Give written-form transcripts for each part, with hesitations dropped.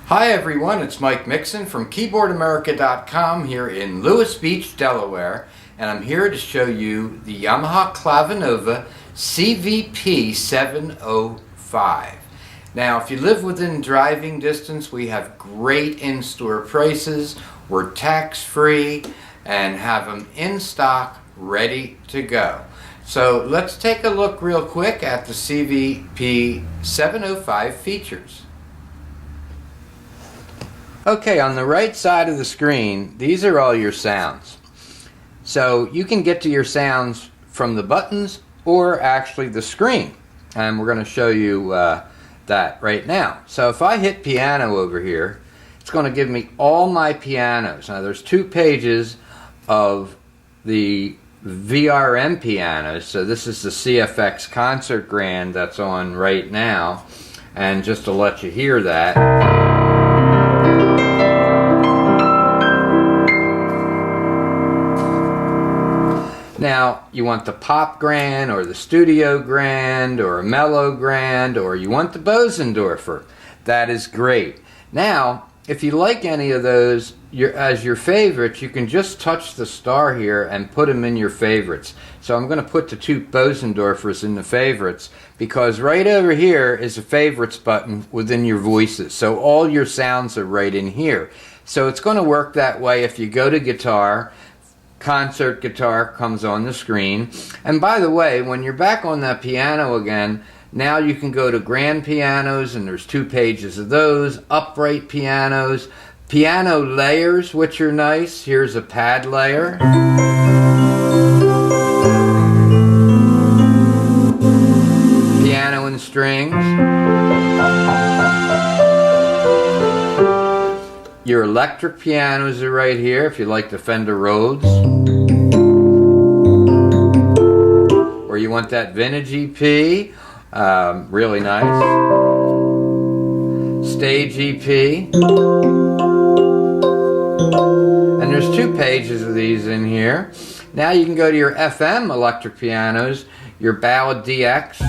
Hi everyone, it's Mike Mixon from Keyboardamerica.com here in Lewes Beach, Delaware, and I'm here to show you the Yamaha Clavinova CVP705. Now, if you live within driving distance, we have great in-store prices. We're tax-free and have them in stock, ready to go. So let's take a look real quick at the CVP705 features. Okay, on the right side of the screen, these are all your sounds. So you can get to your sounds from the buttons or actually the screen. And we're going to show you that right now. So if I hit piano over here, it's going to give me all my pianos. Now there's 2 pages of the VRM pianos. So this is the CFX Concert Grand that's on right now. And just to let you hear that. Now, you want the pop grand or the studio grand or a mellow grand or you want the Bosendorfer. That is great. Now, if you like any of those as your favorites, you can just touch the star here and put them in your favorites. So I'm going to put the 2 Bosendorfers in the favorites because right over here is a favorites button within your voices. So all your sounds are right in here. So it's going to work that way if you go to guitar. Concert guitar comes on the screen. And by the way, when you're back on that piano again, now you can go to grand pianos, and there's 2 pages of those, upright pianos, piano layers, which are nice. Here's a pad layer. Piano and strings. Your electric pianos are right here if you like the Fender Rhodes. Or you want that vintage EP, really nice. Stage EP. And there's 2 pages of these in here. Now you can go to your FM electric pianos, your Ballad DX.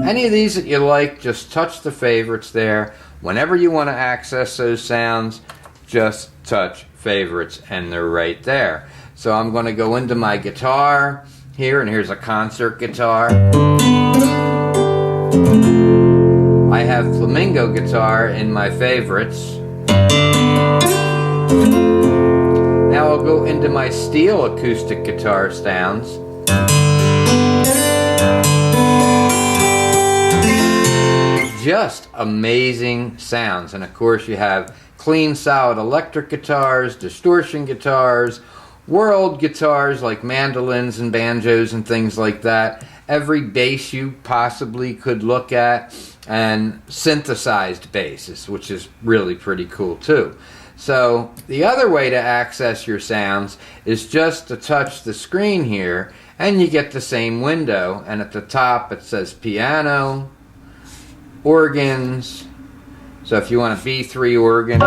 Any of these that you like, just touch the favorites there. Whenever you want to access those sounds, just touch favorites and they're right there. So I'm going to go into my guitar here, and here's a concert guitar. I have flamingo guitar in my favorites. Now I'll go into my steel acoustic guitar sounds. Just amazing sounds. And of course you have clean solid electric guitars, distortion guitars, world guitars like mandolins and banjos and things like that, every bass you possibly could look at, and synthesized basses, which is really pretty cool too. So the other way to access your sounds is just to touch the screen here and you get the same window, and at the top it says piano, organs. So if you want a B3 organ,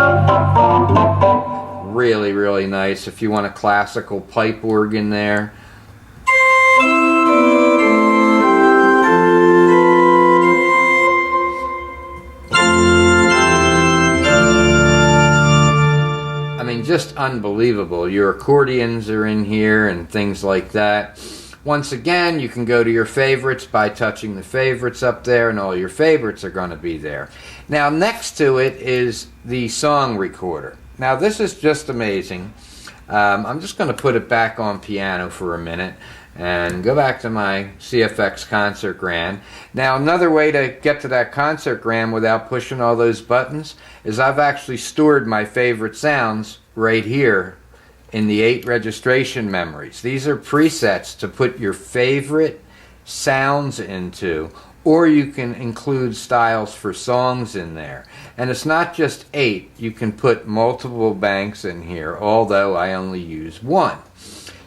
really, really nice. If you want a classical pipe organ there. I mean, just unbelievable. Your accordions are in here and things like that. Once again, you can go to your favorites by touching the favorites up there, and all your favorites are going to be there. Now, next to it is the song recorder. Now, this is just amazing. I'm just going to put it back on piano for a minute and go back to my CFX Concert Grand. Now, another way to get to that Concert Grand without pushing all those buttons is I've actually stored my favorite sounds right here in the 8 registration memories. These are presets to put your favorite sounds into, or you can include styles for songs in there. And it's not just 8, you can put multiple banks in here, although I only use 1.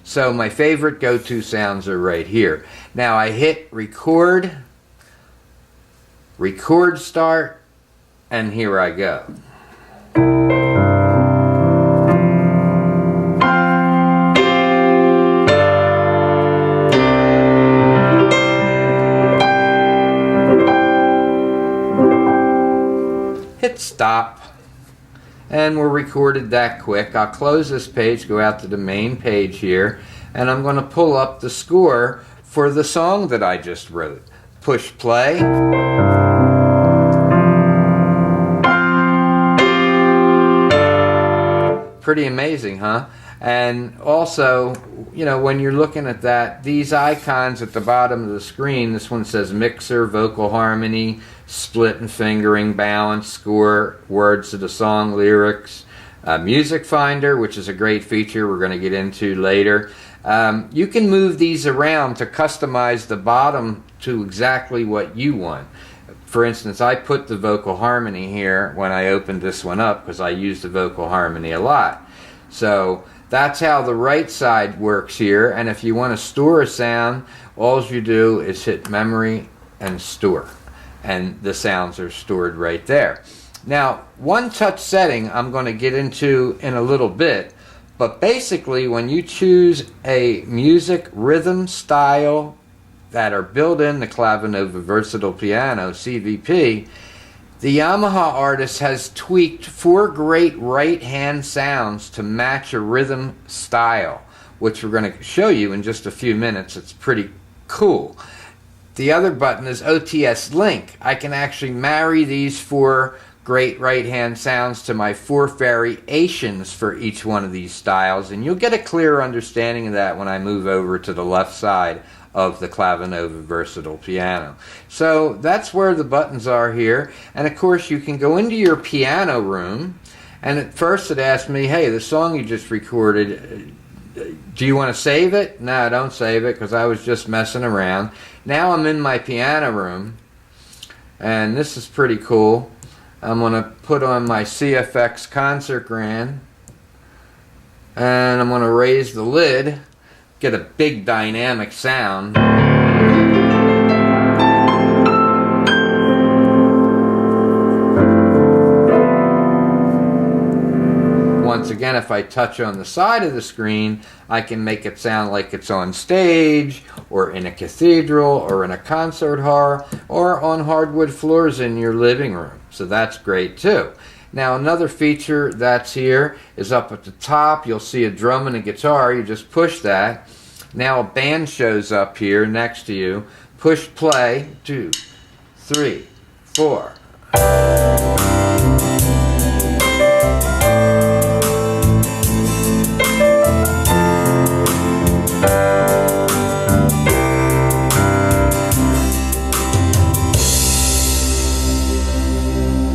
So my favorite go-to sounds are right here. Now I hit record, record start, and here I go. hit stop, and we're recorded that quick. I'll close this page, go out to the main page here, and I'm going to pull up the score for the song that I just wrote. Push play. Pretty amazing, huh? And also, you know, when you're looking at that, these icons at the bottom of the screen, this one says mixer, vocal harmony, split and fingering, balance, score, words to the song, lyrics, music finder, which is a great feature we're going to get into later. You can move these around to customize the bottom to exactly what you want. For instance, I put the vocal harmony here when I opened this one up because I use the vocal harmony a lot. So that's how the right side works here. And if you want to store a sound, all you do is hit memory and store. And the sounds are stored right there. Now, one touch setting I'm going to get into in a little bit. But basically, when you choose a music rhythm style that are built in the Clavinova Versatile Piano CVP, the Yamaha artist has tweaked 4 great right-hand sounds to match a rhythm style, which we're going to show you in just a few minutes. It's pretty cool. The other button is OTS Link. I can actually marry these 4 great right-hand sounds to my 4 variations for each one of these styles, and you'll get a clearer understanding of that when I move over to the left side of the Clavinova Versatile Piano. So that's where the buttons are here, and of course you can go into your piano room, and at first it asked me, hey, the song you just recorded, do you want to save it? No, don't save it, because I was just messing around. Now I'm in my piano room, and this is pretty cool. I'm going to put on my CFX Concert Grand, and I'm going to raise the lid, get a big dynamic sound. Once again, if I touch on the side of the screen, I can make it sound like it's on stage, or in a cathedral, or in a concert hall, or on hardwood floors in your living room. So that's great too. Now another feature that's here is up at the top. You'll see a drum and a guitar. You just push that. Now a band shows up here next to you. Push play. 2, 3, 4.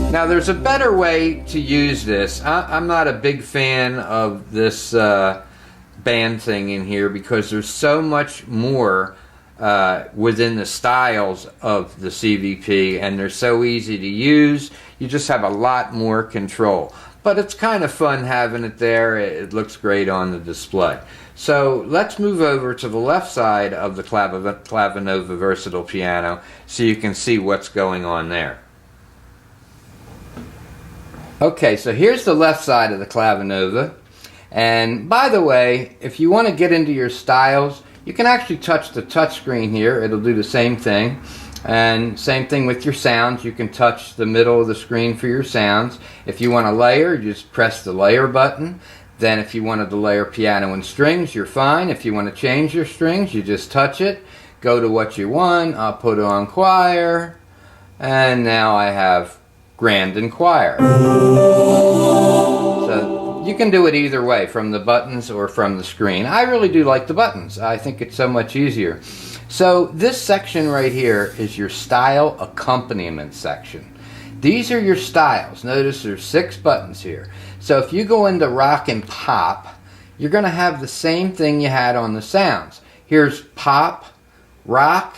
Now there's a better way to use this. I'm not a big fan of this band thing in here because there's so much more within the styles of the CVP, and they're so easy to use. You just have a lot more control. But it's kind of fun having it there. It looks great on the display. So let's move over to the left side of the Clavinova Versatile Piano so you can see what's going on there. Okay, so here's the left side of the Clavinova. And by the way, if you want to get into your styles, you can actually touch the touch screen here. It'll do the same thing. And same thing with your sounds. You can touch the middle of the screen for your sounds. If you want to layer, you just press the layer button. Then if you wanted to layer piano and strings, you're fine. If you want to change your strings, you just touch it. Go to what you want. I'll put on choir. And now I have grand and choir. So you can do it either way, from the buttons or from the screen. I really do like the buttons. I think it's so much easier. So this section right here is your style accompaniment section. These are your styles. Notice there's 6 buttons here. So if you go into rock and pop, you're going to have the same thing you had on the sounds. Here's pop, rock,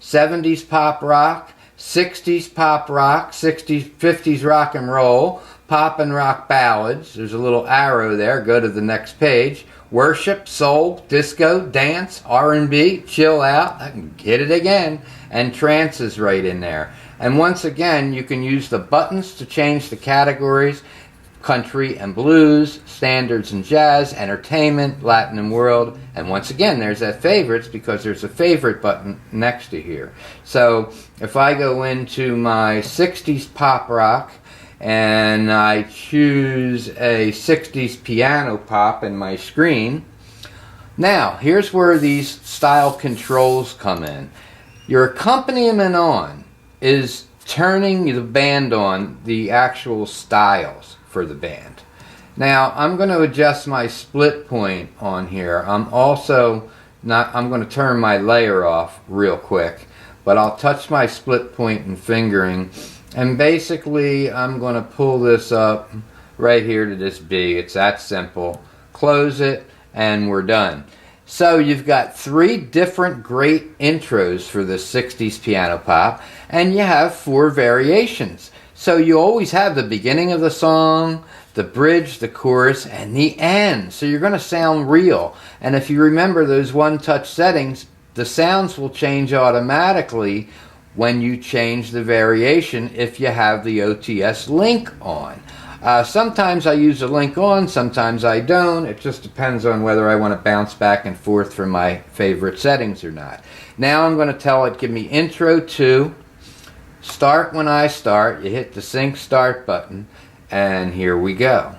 70s pop rock, 60s pop rock, 60s, 50s rock and roll, pop and rock ballads. There's a little arrow there. Go to the next page. Worship, soul, disco, dance, R&B, chill out. I can hit it again. And trance is right in there. And once again, you can use the buttons to change the categories: country and blues, standards and jazz, entertainment, Latin and world. And once again, there's that favorites because there's a favorite button next to here. So if I go into my 60s pop rock, and I choose a 60s piano pop in my screen. Now, here's where these style controls come in. Your accompaniment on is turning the band on the actual styles for the band. Now, I'm going to adjust my split point on here. I'm going to turn my layer off real quick, but I'll touch my split point and fingering, and basically I'm going to pull this up right here to this B. It's that simple. Close it, and we're done. So you've got 3 different great intros for the 60s piano pop, and you have 4 variations. So you always have the beginning of the song, the bridge, the chorus, and the end. So you're going to sound real. And if you remember those one-touch settings, the sounds will change automatically when you change the variation if you have the OTS link on. Sometimes I use the link on, sometimes I don't. It just depends on whether I want to bounce back and forth from my favorite settings or not. Now I'm going to tell it, give me intro 2, start when I start. You hit the sync start button, and here we go.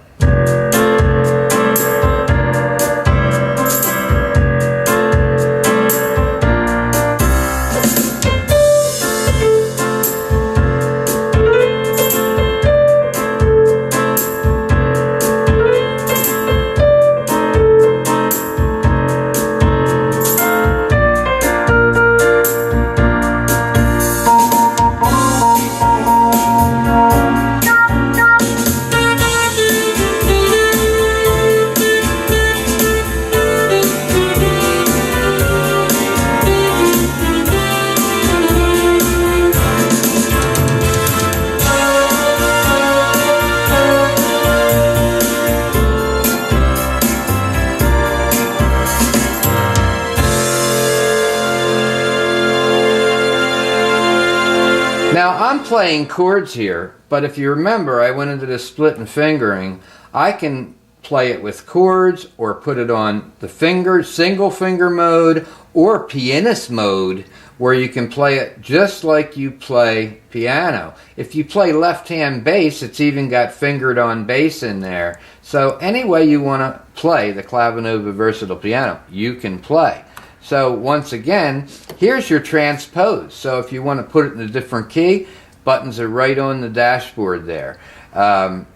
Now I'm playing chords here, but if you remember, I went into the split and fingering. I can play it with chords or put it on the finger, single finger mode, or pianist mode, where you can play it just like you play piano. If you play left-hand bass, it's even got fingered on bass in there. So any way you want to play the Clavinova versatile piano, you can play. So once again, here's your transpose. So if you want to put it in a different key, buttons are right on the dashboard there.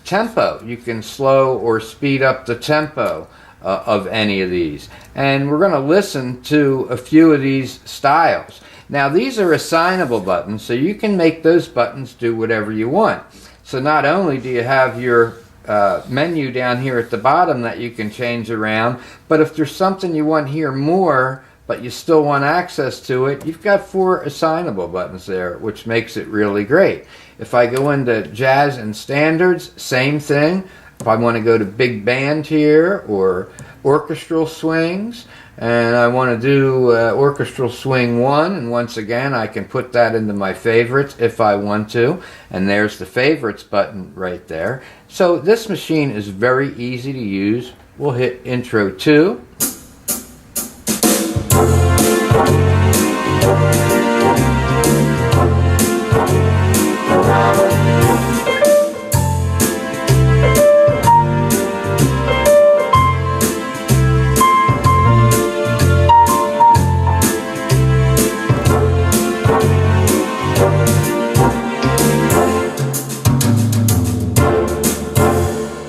Tempo, you can slow or speed up the tempo of any of these. And we're going to listen to a few of these styles. Now these are assignable buttons, so you can make those buttons do whatever you want. So not only do you have your menu down here at the bottom that you can change around, but if there's something you want here more, but you still want access to it, you've got 4 assignable buttons there, which makes it really great. If I go into jazz and standards, same thing. If I want to go to big band here or orchestral swings, and I want to do orchestral swing 1, and once again I can put that into my favorites if I want to, and there's the favorites button right there. So this machine is very easy to use. We'll hit intro 2.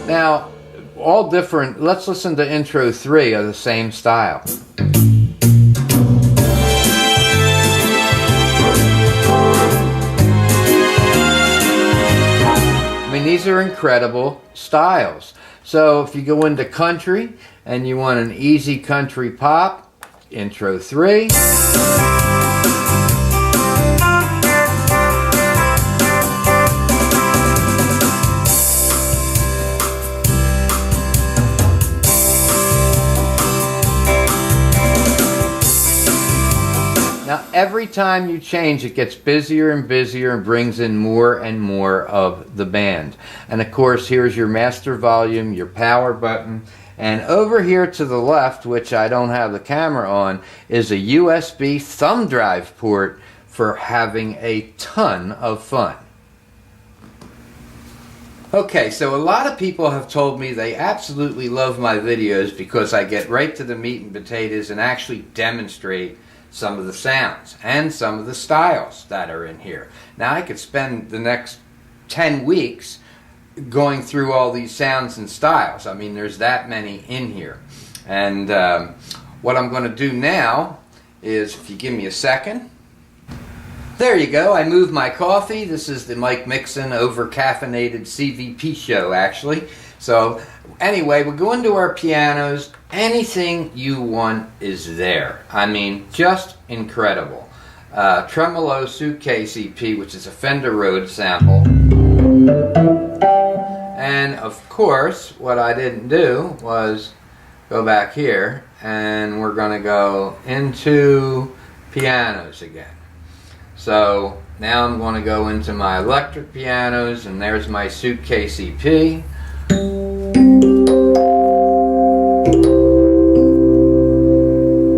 Now, all different. Let's listen to intro 3 of the same style. I mean, these are incredible styles. So if you go into country and you want an easy country pop, intro 3. Now every time you change, it gets busier and busier and brings in more and more of the band. And of course, here's your master volume, your power button, and over here to the left, which I don't have the camera on, is a USB thumb drive port for having a ton of fun. Okay, so a lot of people have told me they absolutely love my videos because I get right to the meat and potatoes and actually demonstrate some of the sounds and some of the styles that are in here. Now I could spend the next 10 weeks going through all these sounds and styles. I mean, there's that many in here. And what I'm going to do now is, if you give me a second. There you go, I moved my coffee. This is the Mike Mixon over-caffeinated CVP show, actually. So anyway, we'll go into our pianos. Anything you want is there. I mean, just incredible. Tremolo Suitcase EP, which is a Fender Rhodes sample. And of course, what I didn't do was go back here, and we're going to go into pianos again. So now I'm going to go into my electric pianos, and there's my Suitcase EP.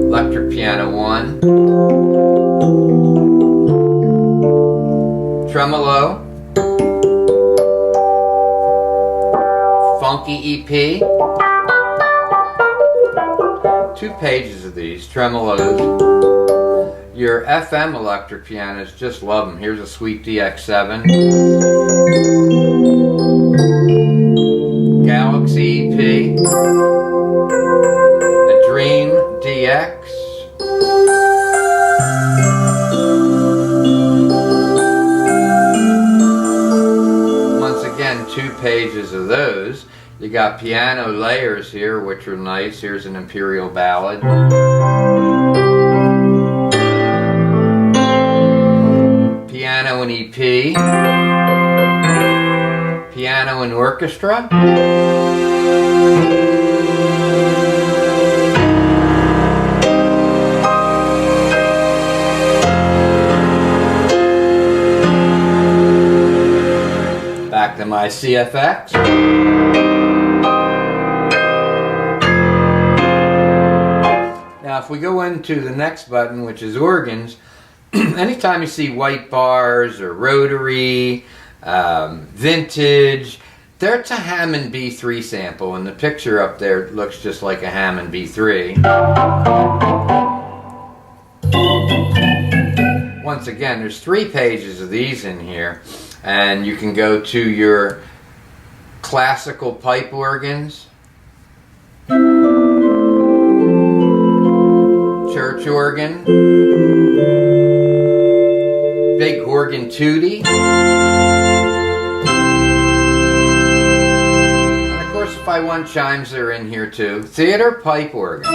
Electric piano 1. Tremolo. Funky EP. 2 pages of these tremolos. Your FM electric pianos, just love them. Here's a Sweet DX7. Galaxy EP. A Dream DX. Once again, 2 pages of those. You got piano layers here, which are nice. Here's an Imperial Ballad. Piano and EP. Piano and orchestra. Back to my CFX. Now if we go into the next button, which is organs, anytime you see white bars or rotary, vintage, that's a Hammond B3 sample, and the picture up there looks just like a Hammond B3. Once again, there's 3 pages of these in here, and you can go to your classical pipe organs, church organ, big organ tootie, and of course if I want chimes, they're in here too. Theater pipe organ,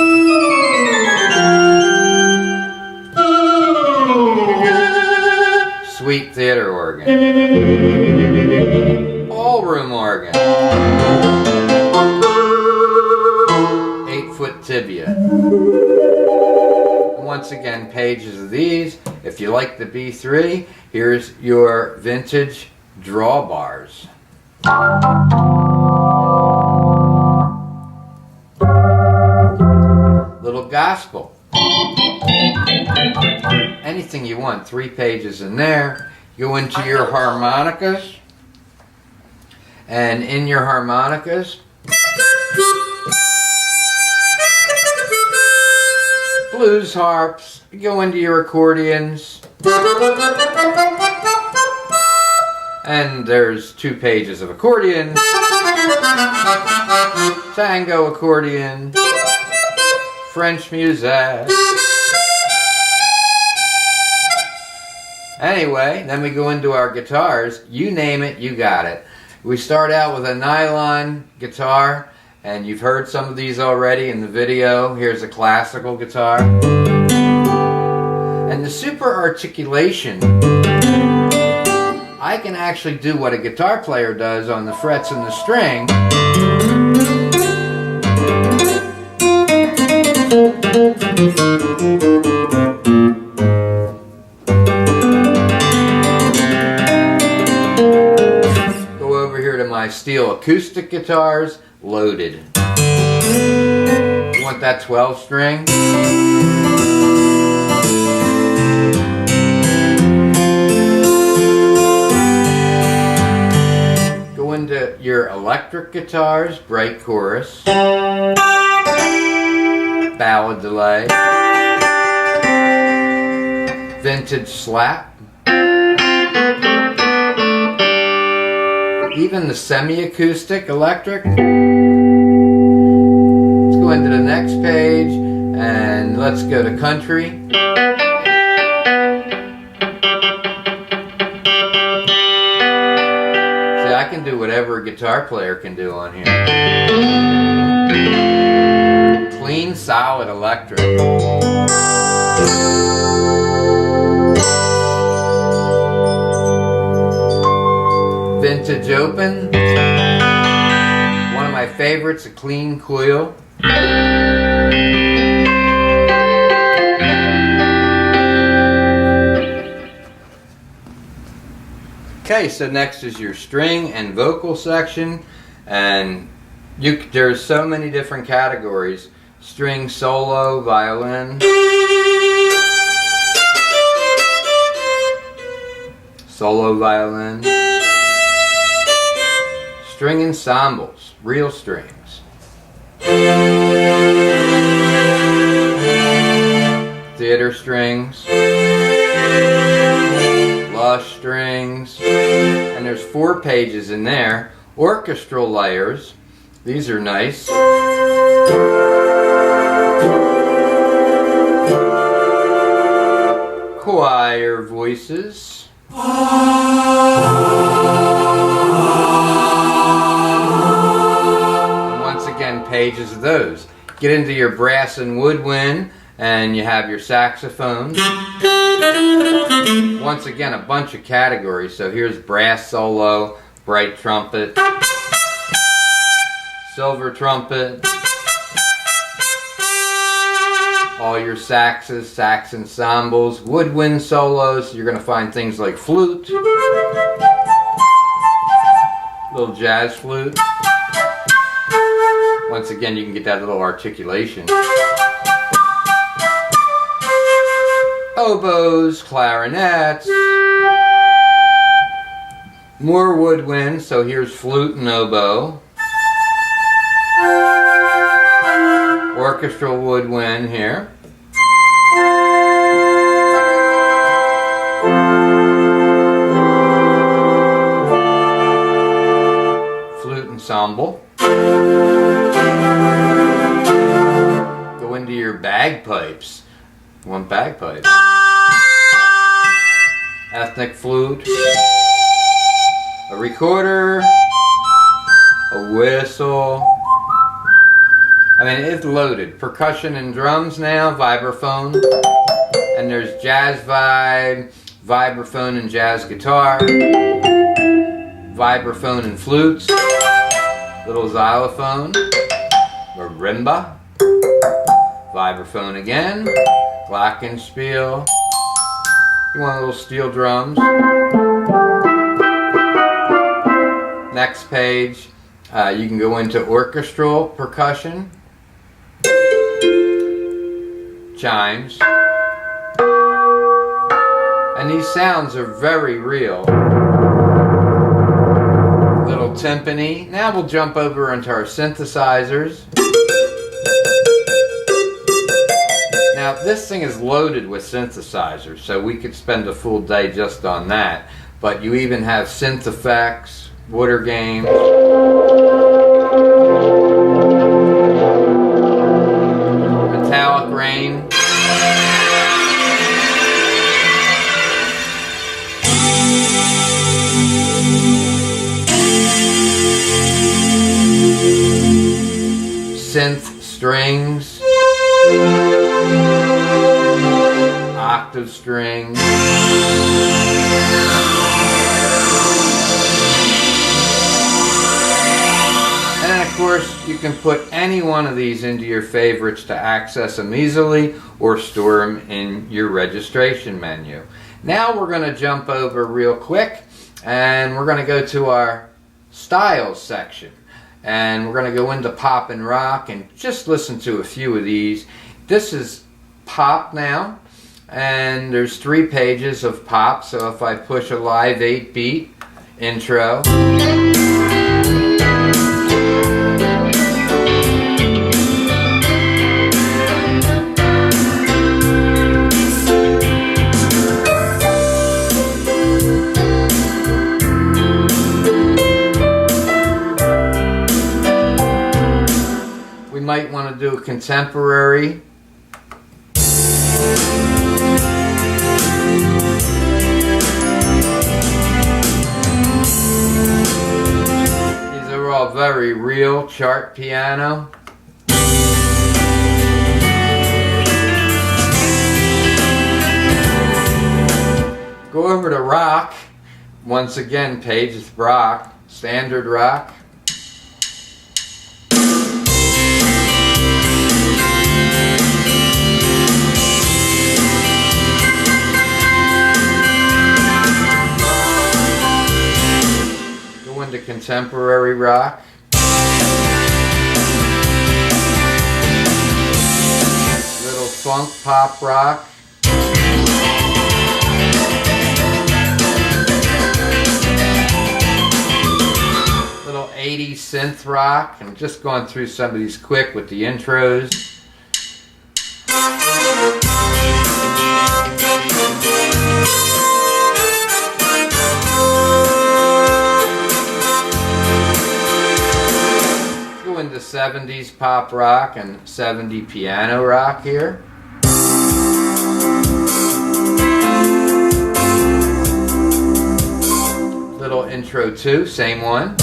sweet theater organ, ballroom organ, 8-foot tibia. Once again, pages of these. If you like the B3, here's your vintage drawbars. Little gospel. Anything you want, 3 pages in there. Go into your harmonicas, and in your harmonicas, blues harps. Go into your accordions, and there's 2 pages of accordion, tango accordion, French music. Anyway, then we go into our guitars. You name it, you got it. We start out with a nylon guitar, and you've heard some of these already in the video. Here's a classical guitar. And the super articulation, I can actually do what a guitar player does on the frets and the string. Go over here to my steel acoustic guitars, loaded. You want that 12 string? into your electric guitars, bright chorus, ballad delay, vintage slap, even the semi-acoustic electric. Let's go into the next page and let's go to country. See, I can do whatever a guitar player can do on here. Clean, solid electric. Vintage open. One of my favorites, a clean coil. Okay, so next is your string and vocal section, and there's so many different categories. String solo, violin, solo violin, string ensembles, real strings, theater strings, lush strings, and there's 4 pages in there. Orchestral layers, these are nice. Choir voices. And once again, pages of those. Get into your brass and woodwind, and you have your saxophone. Once again, a bunch of categories. So here's brass solo, bright trumpet, silver trumpet, all your saxes, sax ensembles, woodwind solos. You're going to find things like flute, little jazz flute. Once again, you can get that little articulation. Oboes, clarinets, more woodwind, so here's flute and oboe. Orchestral woodwind here. Flute ensemble. Go into your bagpipes. One bagpipe. Ethnic flute. A recorder. A whistle. I mean, it's loaded. Percussion and drums now, vibraphone. And there's jazz vibe, vibraphone and jazz guitar, vibraphone and flutes, little xylophone, marimba, vibraphone again, glockenspiel. You want little steel drums. Next page, you can go into orchestral percussion. Chimes. And these sounds are very real. Little timpani. Now we'll jump over into our synthesizers. Now this thing is loaded with synthesizers, so we could spend a full day just on that. But you even have synth effects, water games, metallic rain. Synth strings, octave strings, and then of course you can put any one of these into your favorites to access them easily or store them in your registration menu. Now we're going to jump over real quick and we're going to go to our styles section. And we're going to go into pop and rock and just listen to a few of these. This is pop now, and there's 3 pages of pop. So if I push a live 8-beat intro, Might want to do a contemporary. These are all very real chart piano. Go over to rock. Once again, Page's rock, standard rock. Into contemporary rock. Little funk pop rock. Little 80s synth rock. I'm just going through some of these quick with the intros. Into 70s pop rock and 70s piano rock here. Little intro 2, same one.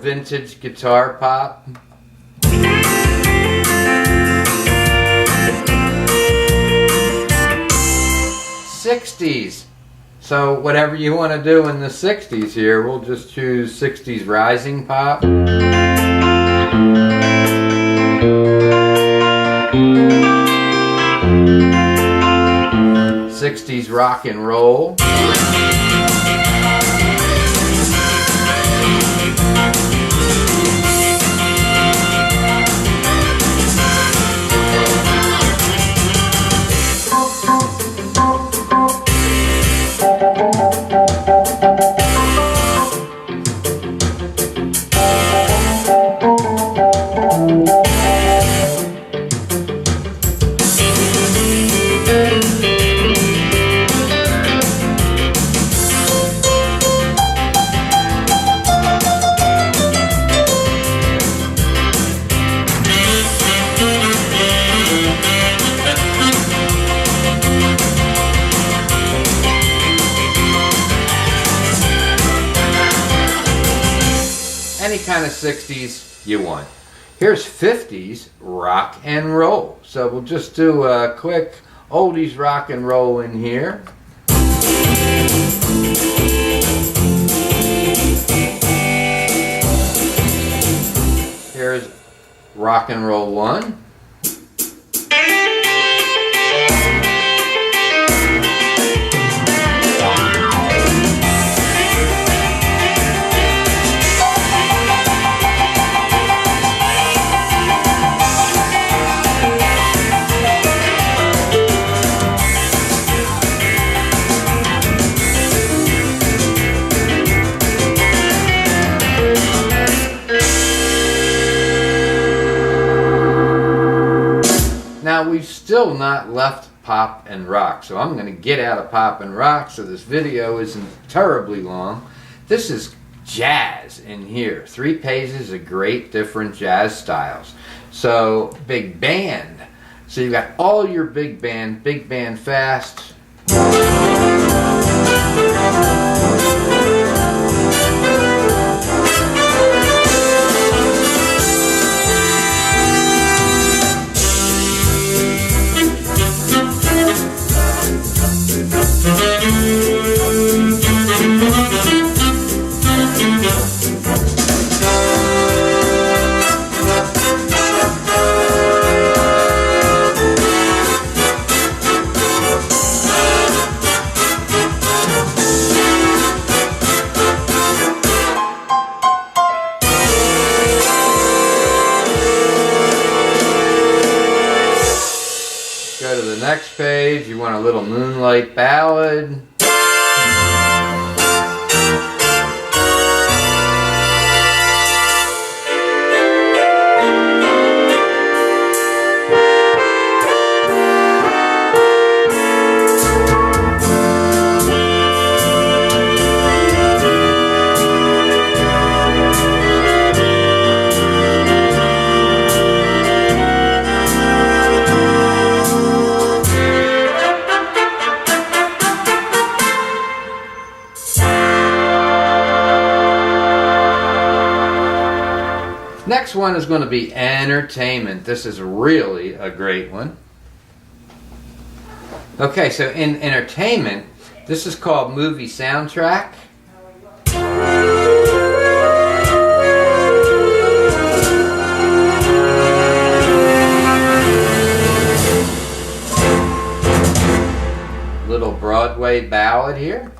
Vintage guitar pop. '60s. So whatever you want to do in the '60s here, we'll just choose '60s rising pop. '60s rock and roll. Any kind of 60s you want. Here's 50s rock and roll. So we'll just do a quick oldies rock and roll in here. Here's rock and roll 1. Now we've still not left pop and rock, so I'm going to get out of pop and rock so this video isn't terribly long. This is jazz in here. 3 pages of great different jazz styles. So big band. So you've got all your big band fast. page, you want a little moonlight ballad. Next one is going to be entertainment. This is really a great one. Okay, so in entertainment, this is called movie soundtrack. Little Broadway ballad here.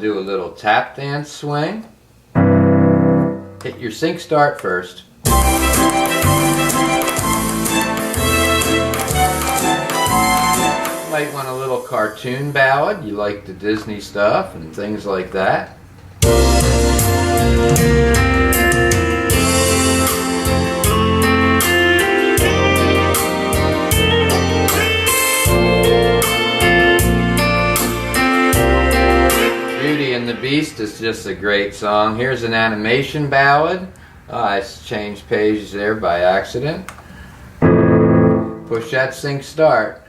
Do a little tap dance swing. Hit your sync start first. Might want a little cartoon ballad. You like the Disney stuff and things like that. The Beast is just a great song. Here's an animation ballad. I changed pages there by accident. Push that sync start.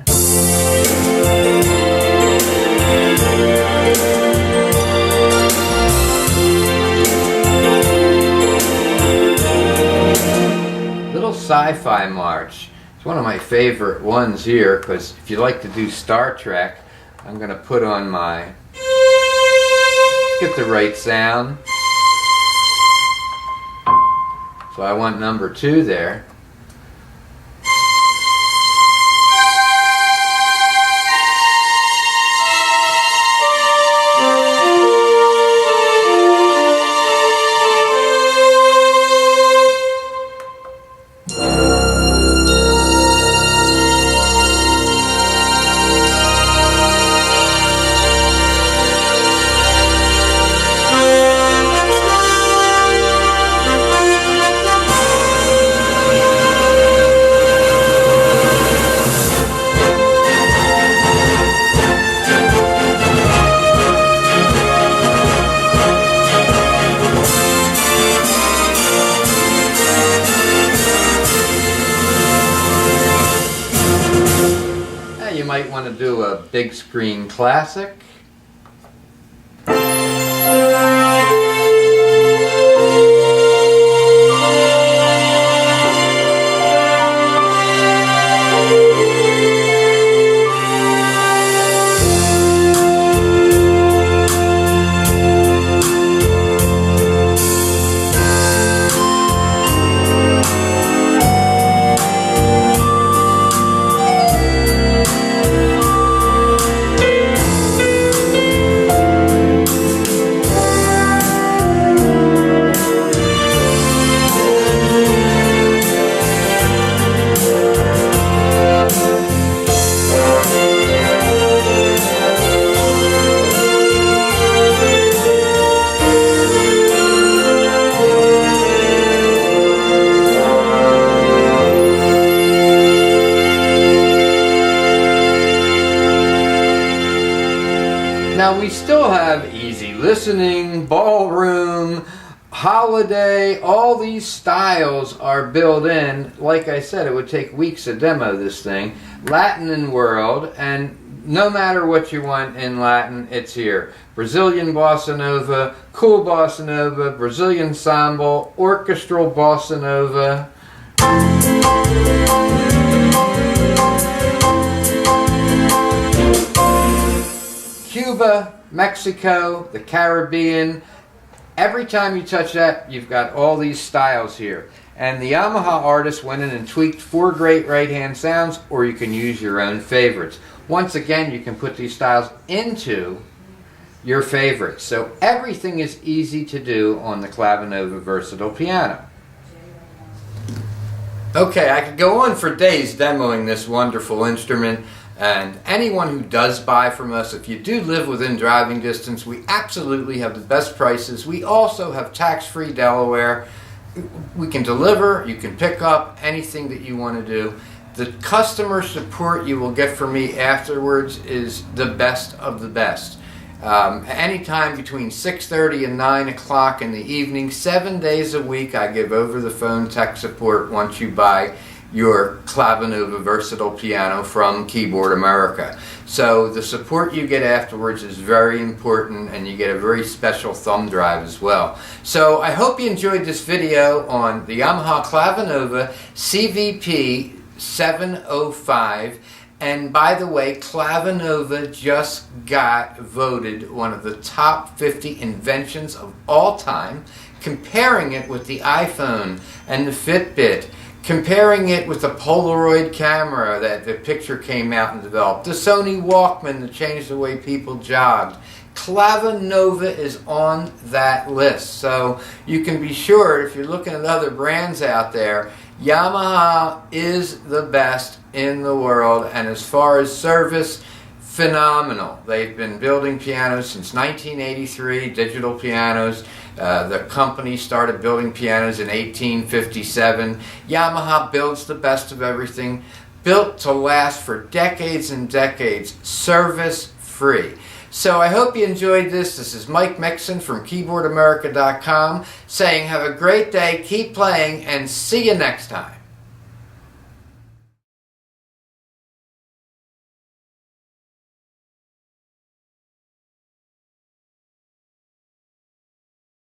Little sci-fi march. It's one of my favorite ones here because if you like to do Star Trek, I'm going to put on my... Get the right sound. So I want number 2 there. You might want to do a big screen classic. Now we still have easy listening, ballroom, holiday, all these styles are built in. Like I said, it would take weeks to demo this thing. Latin and world, and no matter what you want in Latin, it's here. Brazilian bossa nova, cool bossa nova, Brazilian samba, orchestral bossa nova. Cuba, Mexico, the Caribbean, every time you touch that, you've got all these styles here. And the Yamaha artist went in and tweaked 4 great right-hand sounds, or you can use your own favorites. Once again, you can put these styles into your favorites. So everything is easy to do on the Clavinova versatile piano. Okay, I could go on for days demoing this wonderful instrument, and anyone who does buy from us, if you do live within driving distance, we absolutely have the best prices. We also have tax-free Delaware. We can deliver, you can pick up anything that you want to do. The customer support you will get from me afterwards is the best of the best. Anytime between 6:30 and 9 o'clock in the evening, 7 days a week, I give over-the-phone tech support once you buy your Clavinova versatile piano from Keyboard America. So the support you get afterwards is very important, and you get a very special thumb drive as well. So I hope you enjoyed this video on the Yamaha Clavinova CVP705. And by the way, Clavinova just got voted one of the top 50 inventions of all time, comparing it with the iPhone and the Fitbit, comparing it with the Polaroid camera that the picture came out and developed, the Sony Walkman that changed the way people jogged. Clavinova is on that list. So you can be sure, if you're looking at other brands out there, Yamaha is the best in the world, and as far as service, phenomenal. They've been building pianos since 1983, digital pianos. The company started building pianos in 1857. Yamaha builds the best of everything, built to last for decades and decades, service free. So I hope you enjoyed this. This is Mike Mixon from Keyboardamerica.com saying have a great day, keep playing, and see you next time.